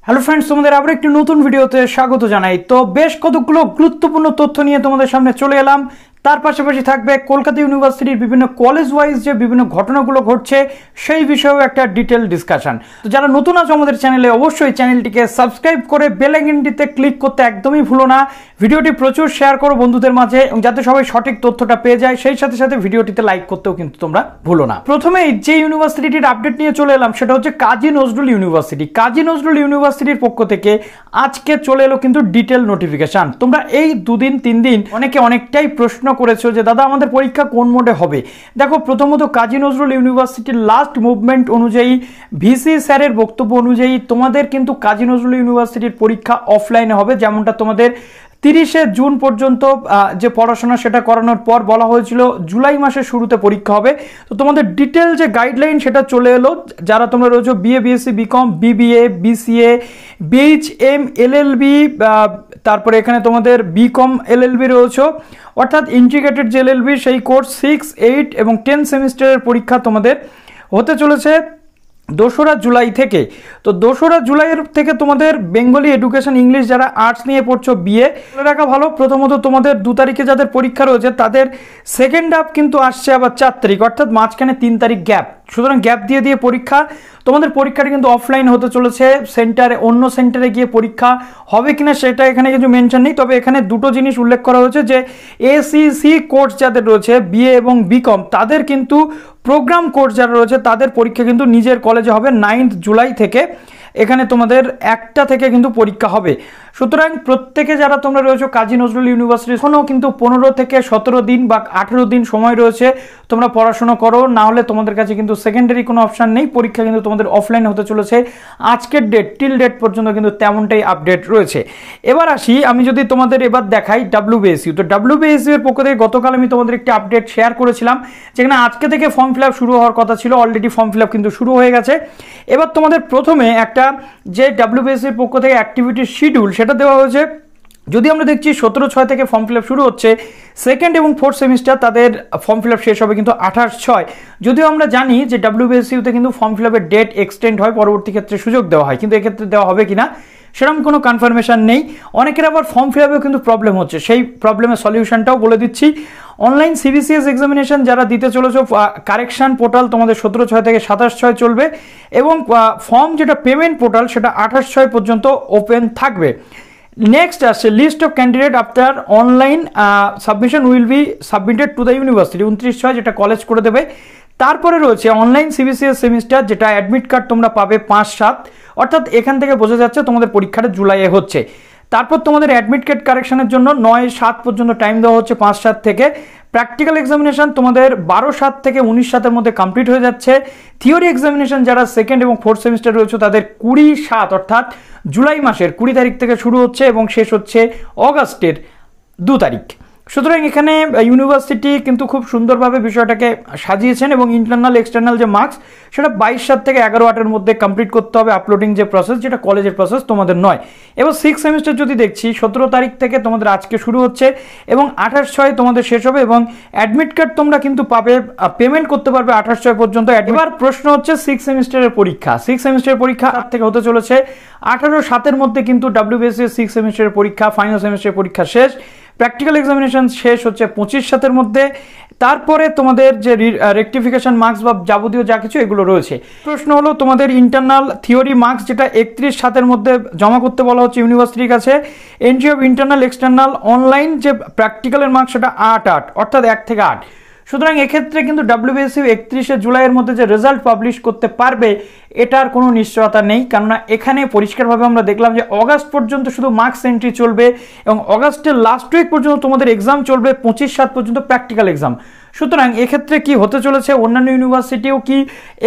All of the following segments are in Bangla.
হ্যালো ফ্রেন্ডস, তোমাদের আবার একটি নতুন ভিডিওতে স্বাগত জানাই। তো বেশ কতগুলো গুরুত্বপূর্ণ তথ্য নিয়ে তোমাদের সামনে চলে এলাম। তার পাশাপাশি থাকবে কলকাতা ইউনিভার্সিটির বিভিন্ন কলেজ ওয়াইজ যে বিভিন্ন ঘটনাগুলো ঘটছে সেই বিষয়েও একটা ডিটেল ডিসকাশন। তো যারা নতুন আছো আমাদের চ্যানেলে, অবশ্যই চ্যানেলটিকে সাবস্ক্রাইব করে বেল আইকনটিতে ক্লিক করতে একদমই ভুলো না। ভিডিওটি প্রচুর শেয়ার করো বন্ধুদের মাঝে, যাতে সবাই সঠিক তথ্যটা পেয়ে যায়। সেই সাথে সাথে ভিডিওটিতে লাইক করতেও কিন্তু তোমরা ভুলো না। প্রথমেই যে ইউনিভার্সিটির আপডেট নিয়ে চলে এলাম সেটা হচ্ছে কাজী নজরুল ইউনিভার্সিটি। কাজী নজরুল ইউনিভার্সিটির পক্ষ থেকে আজকে চলে এলো কিন্তু ডিটেল নোটিফিকেশন। তোমরা এই দুদিন তিন দিন অনেকটাই প্রশ্ন করেছো যে দাদা আমাদের পরীক্ষা কোন মোডে হবে। দেখো, প্রথমত কাজী নজরুল ইউনিভার্সিটির লাস্ট মুভমেন্ট অনুযায়ী, ভিসি স্যারের বক্তব্য অনুযায়ী তোমাদের কিন্তু কাজী নজরুল ইউনিভার্সিটির পরীক্ষা অফলাইনে হবে। যেমনটা তোমাদের 30শে জুন পর্যন্ত যে পড়াশোনা সেটা করানোর পর বলা হয়েছিল জুলাই মাসের শুরুতে পরীক্ষা হবে। তো তোমাদের ডিটেল যে গাইডলাইন সেটা চলে এলো। যারা তোমরা রয়েছো BA, BSc, BCom, BBA, BCA, BHM, LLB, তারপরে এখানে তোমাদের বিকম এলএলবি রয়েছে, অর্থাৎ ইন্টিগ্রেটেড যে এলএলবি সেই কোর্স 6, 8 এবং 10 সেমিস্টারের পরীক্ষা তোমাদের হতে চলেছে 2রা জুলাই থেকে। তো 2রা জুলাইয়ের থেকে তোমাদের বেঙ্গলি এডুকেশন ইংলিশ যারা আর্টস নিয়ে পড়ছো বিএ, বলে রাখা ভালো, প্রথমত তোমাদের 2 তারিখে যাদের পরীক্ষা রয়েছে তাদের সেকেন্ড হাফ কিন্তু আসছে আবার 4 তারিখ, অর্থাৎ মাঝখানে 3 তারিখ গ্যাপ। সুতরাং গ্যাপ দিয়ে পরীক্ষা, তোমাদের পরীক্ষাটা কিন্তু অফলাইন হতে চলেছে। সেন্টারে, অন্য সেন্টারে গিয়ে পরীক্ষা হবে কিনা সেটা এখানে কিছু মেনশন নেই। তবে এখানে দুটো জিনিস উল্লেখ করা হয়েছে যে এসিসি কোর্স যাদের রয়েছে বিএ এবং বিকম, তাদের কিন্তু প্রোগ্রাম কোর্স যারা রয়েছে তাদের পরীক্ষা কিন্তু নিজের কলেজে হবে 9 জুলাই থেকে। এখানে তোমাদের 1টা থেকে কিন্তু পরীক্ষা হবে। সুতরাং প্রত্যেকে যারা তোমরা রয়েছো কাজী নজরুল ইউনিভার্সিটি, এখনও কিন্তু 15 থেকে 17 দিন বা 18 দিন সময় রয়েছে, তোমরা পড়াশোনা করো। না হলে তোমাদের কাছে কিন্তু সেকেন্ডারি কোনো অপশান নেই। পরীক্ষা কিন্তু তোমাদের অফলাইন হতে চলেছে। আজকের ডেট টিল ডেট পর্যন্ত কিন্তু তেমনটাই আপডেট রয়েছে। এবার আসি, আমি যদি তোমাদের এবার দেখাই WBSU। তো WBSU এর পক্ষ থেকে গতকাল আমি তোমাদের একটি আপডেট শেয়ার করেছিলাম, যেখানে আজকে থেকে ফর্ম ফিল আপ শুরু হওয়ার কথা ছিল। অলরেডি ফর্ম ফিল আপ কিন্তু শুরু হয়ে গেছে। এবার তোমাদের প্রথমে একটা যে WBSU এর পক্ষ থেকে অ্যাক্টিভিটির শিডিউল সেটা দেওয়া হয়েছে। যদি আমরা দেখছি 17/6 থেকে ফর্ম ফিল আপ শুরু হচ্ছে, সেকেন্ড এবং ফোর্থ সেমিস্টার তাদের ফর্ম ফিল আপ শেষ হবে কিন্তু 28/6। যদিও আমরা জানি যে WBSU-তে কিন্তু ফর্ম ফিল আপের ডেট এক্সটেন্ড হয়, পরবর্তী ক্ষেত্রে সুযোগ দেওয়া হয়, কিন্তু এক্ষেত্রে দেওয়া হবে কিনা সেরকম কোনো কনফার্মেশন নেই। অনেকের আবার ফর্ম ফিল আপেও কিন্তু প্রবলেম হচ্ছে, সেই প্রবলেমের সলিউশনটাও বলে দিচ্ছি। অনলাইন সিবিসিএস এক্সামিনেশন যারা দিতে চলেছো, কারেকশন পোর্টাল তোমাদের 17/6 থেকে 27/6 চলবে এবং ফর্ম যেটা পেমেন্ট পোর্টাল সেটা 28/6 পর্যন্ত ওপেন থাকবে। নেক্সট আসছে list of candidate after online submission will be submitted to the university 29/6, যেটা কলেজ করে দেবে। তারপরে রয়েছে অনলাইন সিবিসিএস সেমিস্টার, যেটা অ্যাডমিট কার্ড তোমরা পাবে 5/7, অর্থাৎ এখান থেকে বোঝা যাচ্ছে তোমাদের পরীক্ষাটা জুলাইয়ে হচ্ছে। তারপর তোমাদের অ্যাডমিট কার্ড কারেকশনের জন্য 9/7 পর্যন্ত টাইম দেওয়া হচ্ছে 5/7 থেকে। প্র্যাকটিক্যাল এক্সামিনেশন তোমাদের 12/7 থেকে 19/7-এর মধ্যে কমপ্লিট হয়ে যাচ্ছে। থিওরি এক্সামিনেশন যারা সেকেন্ড এবং ফোর্থ সেমিস্টার রয়েছে তাদের 20/7 অর্থাৎ জুলাই মাসের 20 তারিখ থেকে শুরু হচ্ছে এবং শেষ হচ্ছে অগাস্টের 2 তারিখ। সুতরাং এখানে ইউনিভার্সিটি কিন্তু খুব সুন্দরভাবে বিষয়টাকে সাজিয়েছেন এবং ইন্টারনাল এক্সটার্নাল যে মার্কস সেটা 22/7 থেকে 11/8-এর মধ্যে কমপ্লিট করতে হবে। আপলোডিং যে প্রসেস, যেটা কলেজের প্রসেস, তোমাদের নয়। এবার 6 সেমিস্টার যদি দেখছি, 17 তারিখ থেকে তোমাদের আজকে শুরু হচ্ছে এবং 28/6 তোমাদের শেষ হবে এবং অ্যাডমিট কার্ড তোমরা কিন্তু পাবে, পেমেন্ট করতে পারবে 28/6 পর্যন্ত। এবার প্রশ্ন হচ্ছে 6 সেমিস্টারের পরীক্ষা। 6 সেমিস্টারের পরীক্ষা তার থেকে হতে চলেছে 18/7-এর মধ্যে কিন্তু WBSU 6 সেমিস্টারের পরীক্ষা, ফাইনাল সেমিস্টারের পরীক্ষা শেষ। প্র্যাকটিক্যাল এক্সামিনেশন শেষ হচ্ছে 25/7-এর মধ্যে। তারপরে তোমাদের যে রেকটিফিকেশন মার্কস বা যাবতীয় যা কিছু এগুলো রয়েছে। প্রশ্ন হলো তোমাদের ইন্টারনাল থিওরি মার্কস, যেটা 31/7-এর মধ্যে জমা করতে বলা হচ্ছে ইউনিভার্সিটির কাছে। Entry of internal external online যে প্র্যাকটিক্যালের মার্কস সেটা 8/8 অর্থাৎ 1 থেকে 8। সুতরাং এক্ষেত্রে কিন্তু WBSU 31শে জুলাইয়ের মধ্যে যে রেজাল্ট পাবলিশ করতে পারবে এটার কোনো নিশ্চয়তা নেই, কেননা এখানে পরিষ্কারভাবে আমরা দেখলাম যে অগাস্ট পর্যন্ত শুধু মার্কস এন্ট্রি চলবে এবং অগাস্টের লাস্ট উইক পর্যন্ত তোমাদের এক্সাম চলবে, 25/7 পর্যন্ত প্র্যাকটিক্যাল এক্সাম। সুতরাং এক্ষেত্রে কি হতে চলেছে, অন্যান্য ইউনিভার্সিটিও কি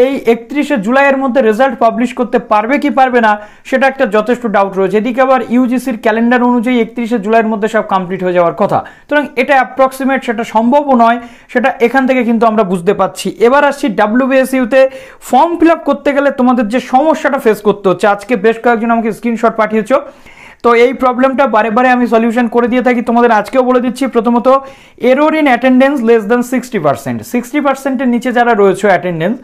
এই 31শে জুলাইয়ের মধ্যে রেজাল্ট পাবলিশ করতে পারবে কি পারবে না সেটা একটা যথেষ্ট ডাউট রয়েছে। এদিকে আবার ইউজিসির ক্যালেন্ডার অনুযায়ী 31শে জুলাইয়ের মধ্যে সব কমপ্লিট হয়ে যাওয়ার কথা। সুতরাং এটা অ্যাপ্রক্সিমেট, সেটা সম্ভবও নয়, সেটা এখান থেকে কিন্তু আমরা বুঝতে পারছি। এবার আসছি WBSU-তে ফর্ম ফিল আপ করতে গেলে তোমাদের যে সমস্যাটা ফেস করতে হচ্ছে। আজকে বেশ কয়েকজন আমাকে স্ক্রিনশট পাঠিয়েছো, তো এই প্রবলেমটা বারে বারে আমি সলিউশন করে দিয়ে থাকি, তোমাদের আজকেও বলে দিচ্ছি। প্রথমত error in attendance less than 60%। 60%-এর নিচে যারা রয়েছে অ্যাটেন্ডেন্স,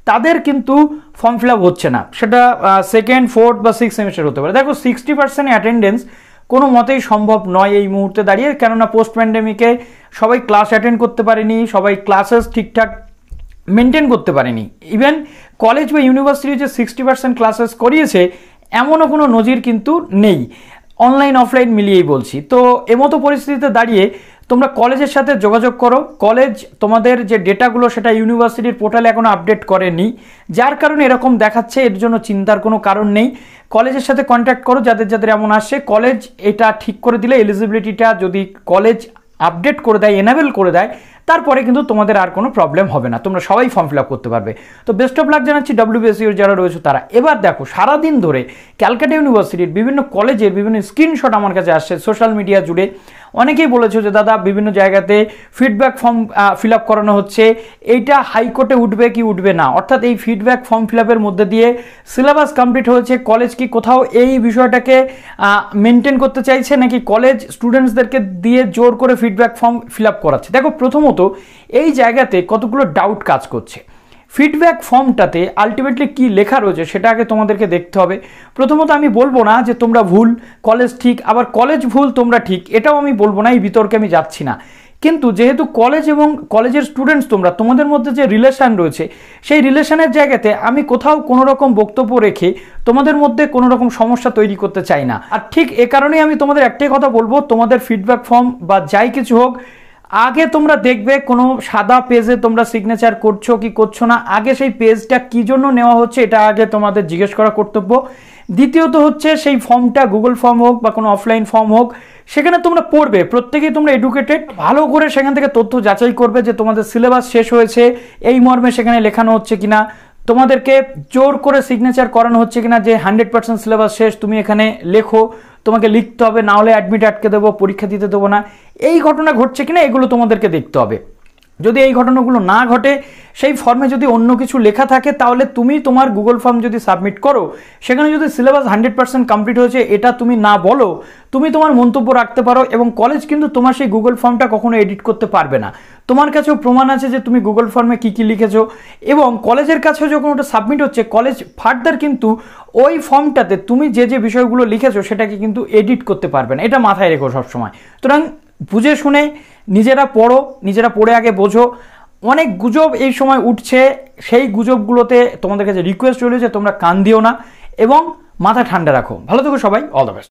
তাদের কিন্তু ফর্ম ফিল আপ হচ্ছে না, সেটা সেকেন্ড, ফোর্থ বা সিক্স সেমিস্টার হতে পারে। দেখো 60% অ্যাটেন্ডেন্স কোনো মতেই সম্ভব নয় এই মুহূর্তে দাঁড়িয়ে, কেননা পোস্ট প্যান্ডেমিকে সবাই ক্লাস অ্যাটেন্ড করতে পারেনি, সবাই ক্লাসেস ঠিকঠাক মেনটেন করতে পারেনি। ইভেন কলেজ বা ইউনিভার্সিটি যে 60% ক্লাসেস করিয়েছে এমনও কোনো নজির কিন্তু নেই, অনলাইন অফলাইন মিলিয়েই বলছি। তো এমতো পরিস্থিতিতে দাঁড়িয়ে তোমরা কলেজের সাথে যোগাযোগ করো। কলেজ তোমাদের যে ডেটাগুলো সেটা ইউনিভার্সিটির পোর্টালে এখনও আপডেট করেনি, যার কারণে এরকম দেখাচ্ছে। এর জন্য চিন্তার কোনো কারণ নেই। কলেজের সাথে কন্ট্যাক্ট করো যাদের যাদের এমন আসছে। কলেজ এটা ঠিক করে দিলে, এলিজিবিলিটিটা যদি কলেজ আপডেট করে দেয়, এনাবেল করে দেয়, তারপরে কিন্তু তোমাদের আর কোনো প্রবলেম হবে না, তোমরা সবাই ফর্ম ফিল আপ করতে পারবে। তো বেস্ট অফ লাক জানাচ্ছি WBSU যারা রয়েছে তারা। এবার দেখো, সারাদিন ধরে ক্যালকাটা ইউনিভার্সিটির বিভিন্ন কলেজের বিভিন্ন স্ক্রিনশট আমার কাছে আসছে সোশ্যাল মিডিয়া জুড়ে। অনেকেই বলেছে যে দাদা বিভিন্ন জায়গাতে ফিডব্যাক ফর্ম ফিল আপ করানো হচ্ছে, এইটা হাইকোর্টে উঠবে কি উঠবে না, অর্থাৎ এই ফিডব্যাক ফর্ম ফিল আপের মধ্যে দিয়ে সিলেবাস কমপ্লিট হয়েছে, কলেজ কি কোথাও এই বিষয়টাকে মেনটেন করতে চাইছে, নাকি কলেজ স্টুডেন্টসদেরকে দিয়ে জোর করে ফিডব্যাক ফর্ম ফিল আপ করাচ্ছে। দেখো প্রথমত এই জায়গাতে কতগুলো ডাউট কাজ করছে। ফিডব্যাক ফর্মটাতে আলটিমেটলি কি লেখা রয়েছে সেটা আগে তোমাদেরকে দেখতে হবে। প্রথমত আমি বলবো না যে তোমরা ভুল, কলেজ ঠিক, আবার কলেজ ভুল তোমরা ঠিক, এটাও আমি বলবো না, এই বিতর্কে আমি যাচ্ছি না। কিন্তু যেহেতু কলেজ এবং কলেজের স্টুডেন্টস তোমরা, তোমাদের মধ্যে যে রিলেশন রয়েছে সেই রিলেশনের জায়গাতে আমি কোথাও কোনো রকম বক্তব্য রেখে তোমাদের মধ্যে কোনো রকম সমস্যা তৈরি করতে চাই না। আর ঠিক এ কারণেই আমি তোমাদের একটাই কথা বলবো, তোমাদের ফিডব্যাক ফর্ম বা যাই কিছু হোক, আগে তোমরা দেখবে কোনো সাদা পেজে তোমরা সিগনেচার করছো কি করছো না, আগে সেই পেজটা কি জন্য নেওয়া হচ্ছে এটা আগে তোমাদের জিজ্ঞেস করা কর্তব্য। দ্বিতীয়ত হচ্ছে সেই ফর্মটা গুগল ফর্ম হোক বা কোনো অফলাইন ফর্ম হোক, সেখানে তোমরা পড়বে, প্রত্যেকেই তোমরা এডুকেটেড, ভালো করে সেখান থেকে তথ্য যাচাই করবে যে তোমাদের সিলেবাস শেষ হয়েছে এই মর্মে সেখানে লেখানো হচ্ছে কিনা, তোমাদেরকে জোর করে সিগনেচার করানো হচ্ছে কিনা যে 100% সিলেবাস শেষ, তুমি এখানে লেখো, তোমাকে লিখতে হবে, না হলে অ্যাডমিট আটকে দেবো, পরীক্ষা দিতে দেবো না, এই ঘটনা ঘটছে কিনা এগুলো তোমাদেরকে দেখতে হবে। যদি এই ঘটনাগুলো না ঘটে, সেই ফর্মে যদি অন্য কিছু লেখা থাকে, তাহলে তুমি তোমার গুগল ফর্ম যদি সাবমিট করো, সেখানে যদি সিলেবাস 100% কমপ্লিট হয়েছে এটা তুমি না বলো, তুমি তোমার মন্তব্য রাখতে পারো, এবং কলেজ কিন্তু তোমার সেই গুগল ফর্মটা কখনো এডিট করতে পারবে না। তোমার কাছেও প্রমাণ আছে যে তুমি গুগল ফর্মে কী কী লিখেছো, এবং কলেজের কাছেও যখন ওটা সাবমিট হচ্ছে, কলেজ ফার্দার কিন্তু ওই ফর্মটাতে তুমি যে যে বিষয়গুলো লিখেছো সেটাকে কিন্তু এডিট করতে পারবে না, এটা মাথায় রেখো সবসময়। সুতরাং বুঝে শুনে নিজেরা পড়ো, নিজেরা পড়ে আগে বোঝো। অনেক গুজব এই সময় উঠছে, সেই গুজবগুলোতে তোমাদের কাছে রিকোয়েস্ট রইল যে তোমরা কান দিও না এবং মাথা ঠান্ডা রাখো। ভালো থেকো সবাই, অল দ্য বেস্ট।